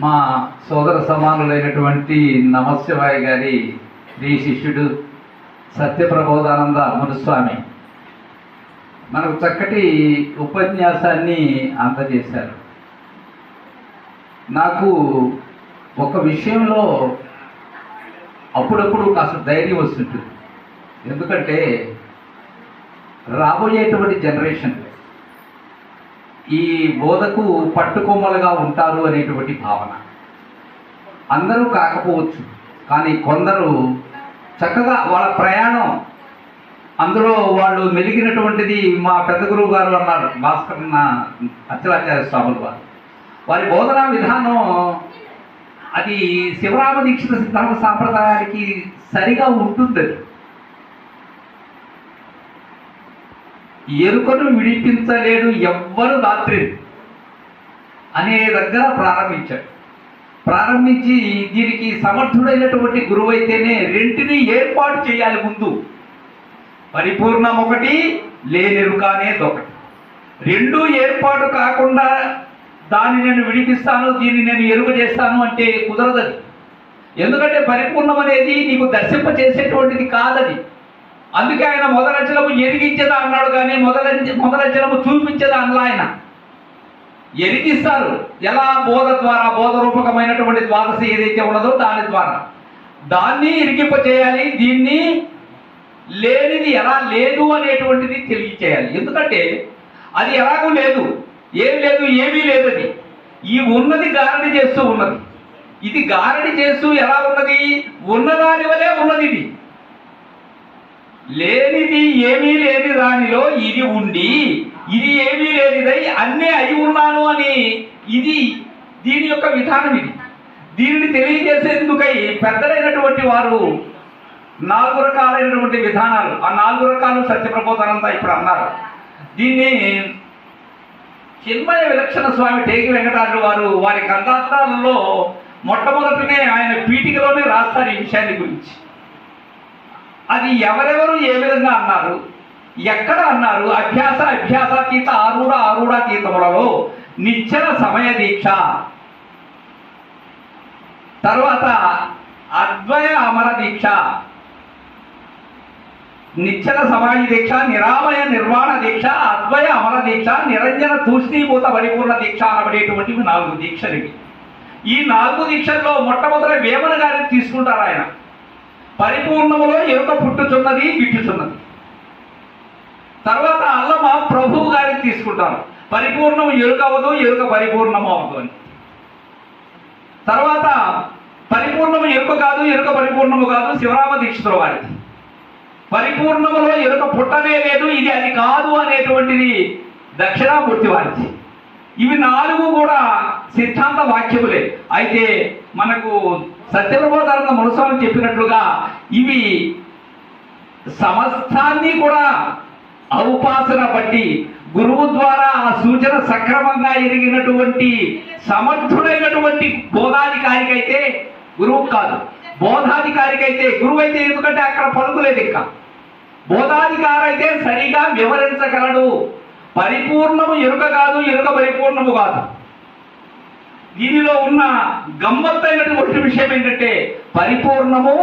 మా సోదర సమానులైనటువంటి నమశివాయ గారి ప్రియ శిష్యుడు సత్యప్రబోధానంద మునుస్వామి మనకు చక్కటి ఉపన్యాసాన్ని అందజేశారు. నాకు ఒక విషయంలో అప్పుడప్పుడు కాస్త ధైర్యం వస్తుంటుంది. ఎందుకంటే రాబోయేటువంటి జనరేషన్ ఈ బోధకు పట్టుకొమ్మలుగా ఉంటారు అనేటువంటి భావన. అందరూ కాకపోవచ్చు, కానీ కొందరు చక్కగా వాళ్ళ ప్రయాణం అందులో వాళ్ళు మెలిగినటువంటిది మా పెద్ద గురువు గారు అన్నారు, భాస్కర్ అచ్చలాచార్య స్వాముల వారు. వారి బోధనా విధానం అది శివరామ దీక్షిత సిద్ధాంత సాంప్రదాయానికి సరిగా ఉంటుంది. ఎరుకను విడిపించలేడు ఎవ్వరు రాత్రి అనే దగ్గర ప్రారంభించి దీనికి సమర్థుడైనటువంటి గురువు అయితేనే రెంటిని ఏర్పాటు చేయాలి. ముందు పరిపూర్ణం ఒకటి, లేనెరుక అనేది ఒకటి. రెండు ఏర్పాటు కాకుండా దాన్ని నేను విడిపిస్తాను, దీన్ని నేను ఎరుక చేస్తాను అంటే కుదరదది. ఎందుకంటే పరిపూర్ణం అనేది నీకు దర్శింప చేసేటువంటిది కాదది. అందుకే ఆయన మొదలచలము ఎరిగించేదా అన్నాడు, కానీ మొదలచలము చూపించేదా అన్నలా. ఆయన ఎరిగిస్తారు ఎలా? బోధ ద్వారా, బోధ రూపకమైనటువంటి ద్వాదశ ఏదైతే ఉన్నదో దాని ద్వారా దాన్ని ఎరిగింప చేయాలి. దీన్ని లేనిది ఎలా లేదు అనేటువంటిది తెలియచేయాలి. ఎందుకంటే అది ఎలాగూ లేదు, ఏం లేదు, ఏమీ లేదు. అది ఈ ఉన్నది గారడి చేస్తూ ఉన్నది. ఇది గారడి చేస్తూ ఎలా ఉన్నది? ఉన్నదాని వలే ఉన్నది. ఇది లేనిది ఏమీ లేని దానిలో ఇది ఉండి, ఇది ఏమీ లేనిదై అన్నీ అయి ఉన్నాను అని ఇది దీని యొక్క విధానం. ఇది దీనిని తెలియజేసేందుకై పెద్దలైనటువంటి వారు 4 రకాలైనటువంటి విధానాలు, ఆ 4 రకాలు సత్యప్రబోధానంద ఇప్పుడు అన్నారు. దీన్ని చిన్మయ విలక్షణ స్వామి టేకి వెంకటాద్రి వారు వారి గ్రంథాలలో మొట్టమొదటినే ఆయన పీఠికలోనే రాస్తారు ఈ విషయాన్ని గురించి. అది ఎవరెవరు ఏ విధంగా అన్నారు, ఎక్కడ అన్నారు? అభ్యాసాతీత ఆరూఢాతీతములలో నిశ్చల సమయ దీక్ష, తర్వాత అద్వయ అమర దీక్ష, నిశ్చల సమాధి దీక్ష, నిరామయ నిర్వాణ దీక్ష, అద్వయ అమర దీక్ష, నిరంజన తూష్ణీభూత పరిపూర్ణ దీక్ష అనబడేటువంటివి 4 దీక్షలు. ఈ 4 దీక్షల్లో మొట్టమొదటి వేమన గారిని తీసుకుంటారు. ఆయన పరిపూర్ణములో ఎరుక పుట్టుచున్నది, గిట్టుచున్నది. తర్వాత అల్లమ ప్రభువు గారిని తీసుకుంటారు. పరిపూర్ణం ఎరుక అవ్వదు, ఎరుక పరిపూర్ణము అవ్వదు అని. తర్వాత పరిపూర్ణము ఎరుక కాదు, ఎరుక పరిపూర్ణము కాదు శివరామ దీక్షితుల వారిది. పరిపూర్ణములో ఎరుక పుట్టనే లేదు, ఇది అది కాదు అనేటువంటిది దక్షిణామూర్తి వారిది. ఇవి 4 కూడా సిద్ధాంత వాక్యములే. అయితే మనకు సత్యప్రబోధానంద మునుస్వామి చెప్పినట్లుగా ఇవి సమస్తాన్ని కూడా ఔపాసన బట్టి గురువు ద్వారా ఆ సూచన సక్రమంగా ఎరిగినటువంటి సమర్థుడైనటువంటి బోధాధికారికైతే, గురువు కాదు బోధాధికారికైతే, గురువు అయితే ఎందుకంటే అక్కడ పలుకులేదు. ఇంకా బోధాధికారి అయితే సరిగా వివరించగలడు. పరిపూర్ణము ఎరుక కాదు, ఎరుక పరిపూర్ణము కాదు. దీనిలో ఉన్న గమ్మత్తైనటువంటి విషయం ఏంటంటే పరిపూర్ణము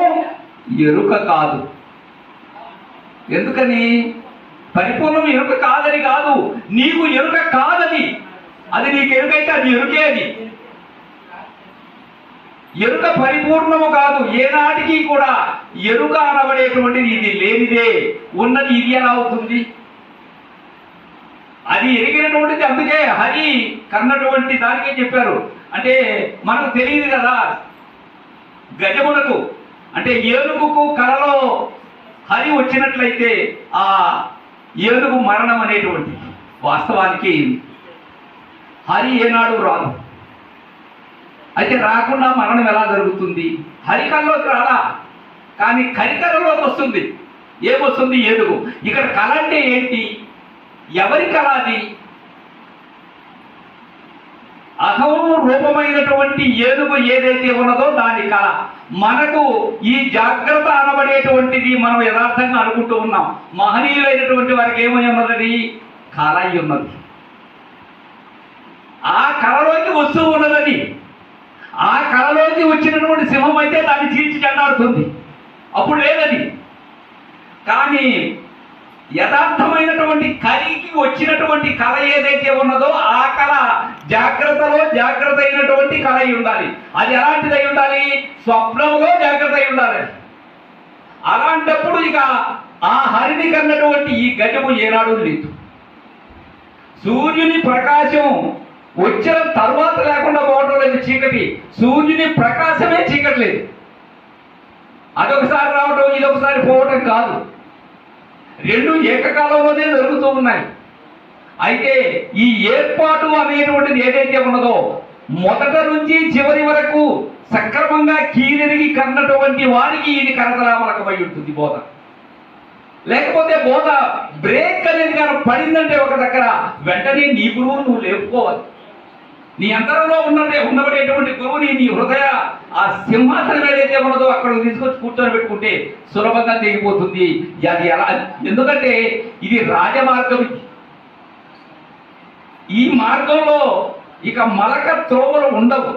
ఎరుక కాదు. ఎందుకని? పరిపూర్ణము ఎరుక కాదని కాదు, నీకు ఎరుక కాదని. అది నీకు ఎరుకైతే అది ఎరుకే. అది ఎరుక పరిపూర్ణము కాదు. ఏనాటికి కూడా ఎరుక అనబడేటువంటిది ఇది లేనిదే. ఉన్నది ఇది ఎలా అవుతుంది? అది ఎరిగినటువంటిది. అందుకే హరి కన్నటువంటి దానికే చెప్పారు. అంటే మనకు తెలియదు కదా, గజమునకు అంటే ఏనుగుకు కలలో హరి వచ్చినట్లయితే ఆ ఏనుగు మరణం అనేటువంటి వాస్తవానికి హరి ఏనాడు రాదు. అయితే రాకుండా మరణం ఎలా జరుగుతుంది? హరికల్లోకి రాలా, కానీ కరికలలోకి వస్తుంది. ఏమొస్తుంది? ఏనుగు. ఇక్కడ కళ అంటే ఏంటి? ఎవరి కళ అది? అహం రూపమైనటువంటి ఏనుగు ఏదైతే ఉన్నదో దాని కళ. మనకు ఈ జాగ్రత్త అనబడేటువంటిది మనం యథార్థంగా అనుకుంటూ ఉన్నాం. మహనీయులైనటువంటి వారికి ఏమై ఉన్నది? కళ అయి ఉన్నది. ఆ కళలోకి వస్తూ ఉన్నదని వచ్చినటువంటి సింహం అయితే దాన్ని చీల్చి చెండాడుతుంది, అప్పుడు లేదది. కానీ యథార్థమైనటువంటి కలికి వచ్చినటువంటి కళ ఏదైతే ఉన్నదో ఆ కళ జాగ్రత్తలో జాగ్రత్త అయినటువంటి కళ అయి ఉండాలి. అది ఎలాంటిదై ఉండాలి? స్వప్నంలో జాగ్రత్త అయి ఉండాలి. అలాంటప్పుడు ఇక ఆ హరిని కన్నటువంటి ఈ గజము ఏనాడు లేదు. సూర్యుని ప్రకాశం వచ్చిన తర్వాత లేకుండా పోవటం లేదు చీకటి, సూర్యుని ప్రకాశమే చీకటి లేదు. అదొకసారి రావటం ఇదొకసారి పోవటం కాదు, రెండు ఏకకాలంలోనే జరుగుతూ ఉన్నాయి. అయితే ఈ ఏర్పాటు అనేటువంటిది ఏదైతే ఉన్నదో మొదట నుంచి చివరి వరకు సక్రమంగా కీలెరిగి కన్నటువంటి వారికి ఇది కరతలామలకమై ఉంటుంది బోధ. లేకపోతే బోధ బ్రేక్ అనేది కనుక పడిందంటే ఒక దగ్గర వెంటనే నీ గురువు నువ్వు లేపుకోవాలి. నీ అంతరంలో ఉండబడేటువంటి గురువుని నీ హృదయ ఆ సింహాసనం ఏదైతే ఉన్నదో అక్కడ తీసుకొచ్చి కూర్చొని పెట్టుకుంటే సులభంగా తెగిపోతుంది. అది ఎలా? ఎందుకంటే ఇది రాజమార్గం. ఈ మార్గంలో ఇక మలక త్రోవలు ఉండవు.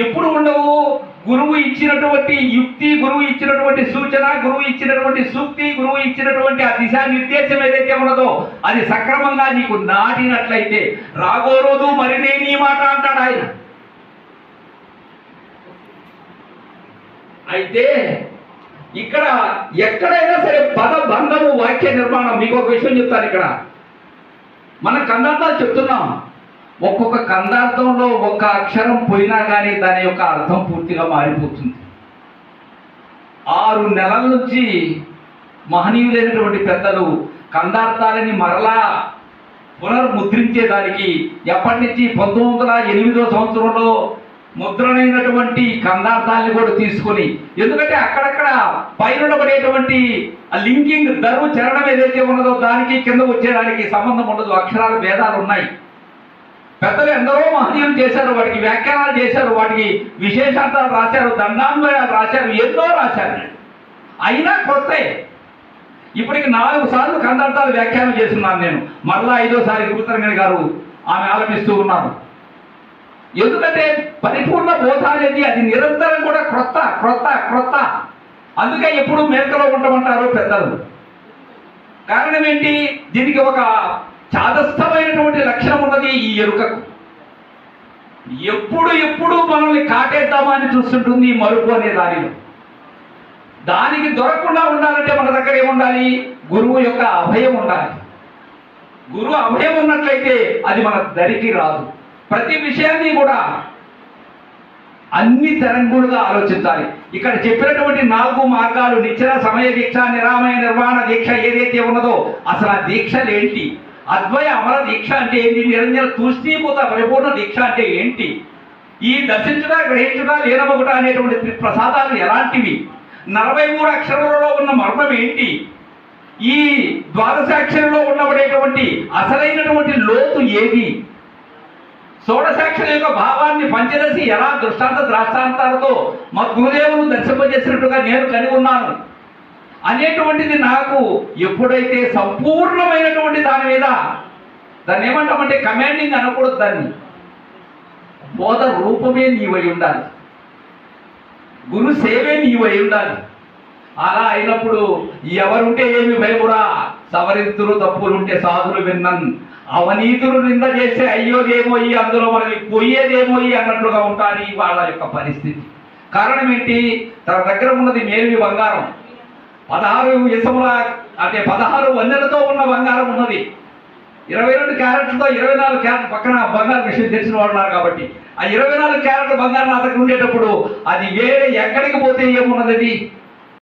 ఎప్పుడు ఉండవు? గురువు ఇచ్చినటువంటి యుక్తి, గురువు ఇచ్చినటువంటి సూచన, గురువు ఇచ్చినటువంటి సూక్తి, గురువు ఇచ్చినటువంటి ఆ దిశానిర్దేశం ఏదైతే ఉన్నదో అది సక్రమంగా నీకు నాటినట్లయితే రాగో రోజు మరి నేను ఈ మాట అంటాడు ఆయన. అయితే ఇక్కడ ఎక్కడైనా సరే పదబంధము వాక్య నిర్మాణం, మీకు ఒక విషయం చెప్తాను. ఇక్కడ మనం కందార్థాలు చెప్తున్నాం, ఒక్కొక్క కందార్థంలో ఒక్క అక్షరం పోయినా కానీ దాని యొక్క అర్థం పూర్తిగా మారిపోతుంది. 6 నెలల నుంచి మహనీయులైనటువంటి పెద్దలు కందార్థాలని మరలా పునర్ముద్రించేదానికి ఎప్పటి నుంచి 1908వ సంవత్సరంలో ముద్రణైనటువంటి కందార్థాన్ని కూడా తీసుకొని, ఎందుకంటే అక్కడక్కడ పైన పడేటువంటి లింకింగ్ దరువు చరణం ఏదైతే ఉన్నదో దానికి కింద వచ్చేదానికి సంబంధం ఉండదు, అక్షరాల భేదాలు ఉన్నాయి. పెద్దలు ఎందరో మహనీయులు చేశారు, వాటికి వ్యాఖ్యానాలు చేశారు, వాటికి విశేషాంతాలు రాశారు, దండాన్వయాలు రాశారు, ఎన్నో రాశారు. అయినా కొత్తే. ఇప్పటికి 4 సార్లు కందార్థాలు వ్యాఖ్యానం చేస్తున్నాను నేను, మరలా 5వసారి గురుతరంగిణి గారు ఆమె ఆలపిస్తూ ఉన్నారు. ఎందుకంటే పరిపూర్ణ బోధ అనేది అది నిరంతరం కూడా క్రొత్త క్రొత్త క్రొత్త. అందుకే ఎప్పుడు మేకలో ఉండమంటారు పెద్దలు. కారణం ఏంటి? దీనికి ఒక చాదస్థమైనటువంటి లక్షణం ఉన్నది ఈ ఎరుకకు. ఎప్పుడు మనల్ని కాటేద్దామని చూస్తుంటుంది ఈ మరుపు అనే దానిలో. దానికి దొరకకుండా ఉండాలంటే మన దగ్గర ఏముండాలి? గురువు యొక్క అభయం ఉండాలి. గురువు అభయం ఉన్నట్లయితే అది మన దరికి రాదు. ప్రతి విషయాన్ని కూడా అన్ని తరంగులుగా ఆలోచించాలి. ఇక్కడ చెప్పినటువంటి 4 మార్గాలు, నిశ్చల, సమయ దీక్ష, నిరామయ, నిర్వాణ దీక్ష ఏదైతే ఉన్నదో అసలు ఆ దీక్షలు ఏంటి? అద్వయ అమర దీక్ష అంటే ఏంటి? నిరంజన తూష్ణీభూత పరిపూర్ణ దీక్ష అంటే ఏంటి? ఈ దర్శించుట, గ్రహించుట, లీనమగుట అనేటువంటి ప్రసాదాలు ఎలాంటివి? 43 అక్షరాలలో ఉన్న మర్మం ఏంటి? ఈ ద్వాదశాక్షరంలో ఉండబడేటువంటి అసలైనటువంటి లోతు ఏది? షోడశాక్షర యొక్క భావాన్ని పంచదశి ఎలా దృష్టాంత ద్రాష్టాంతాలతో మా గురుదేవులు దర్శింపజేసినట్టుగా నేను కలిగి ఉన్నాను అనేటువంటిది నాకు ఎప్పుడైతే సంపూర్ణమైనటువంటి దాని మీద, దాన్ని ఏమంటామంటే కమాండింగ్ అనకూడదు, దాన్ని బోధ రూపమే నీవై ఉండాలి, గురు సేవే నీవై ఉండాలి. అలా అయినప్పుడు ఎవరుంటే ఏమి భయమురా, సవరింతులు తప్పులుంటే సాధులు విన్నన్, అవనీతులు నింద చేస్తే అయ్యోదేమో అందులో మనకి పోయేదేమో అన్నట్లుగా ఉంటారు వాళ్ళ యొక్క పరిస్థితి. కారణం ఏంటి? తన దగ్గర ఉన్నది మేలిమి బంగారం, 16 ఇసముల అంటే 16 వన్నెలతో ఉన్న బంగారం ఉన్నది. 22 క్యారెట్లతో 24 క్యారెట్ పక్కన బంగారం విషయం తెలిసిన వాళ్ళు ఉన్నారు కాబట్టి ఆ 24 క్యారెట్ల బంగారం నా దగ్గర ఉండేటప్పుడు అది వేరే ఎక్కడికి పోతే ఏమున్నది?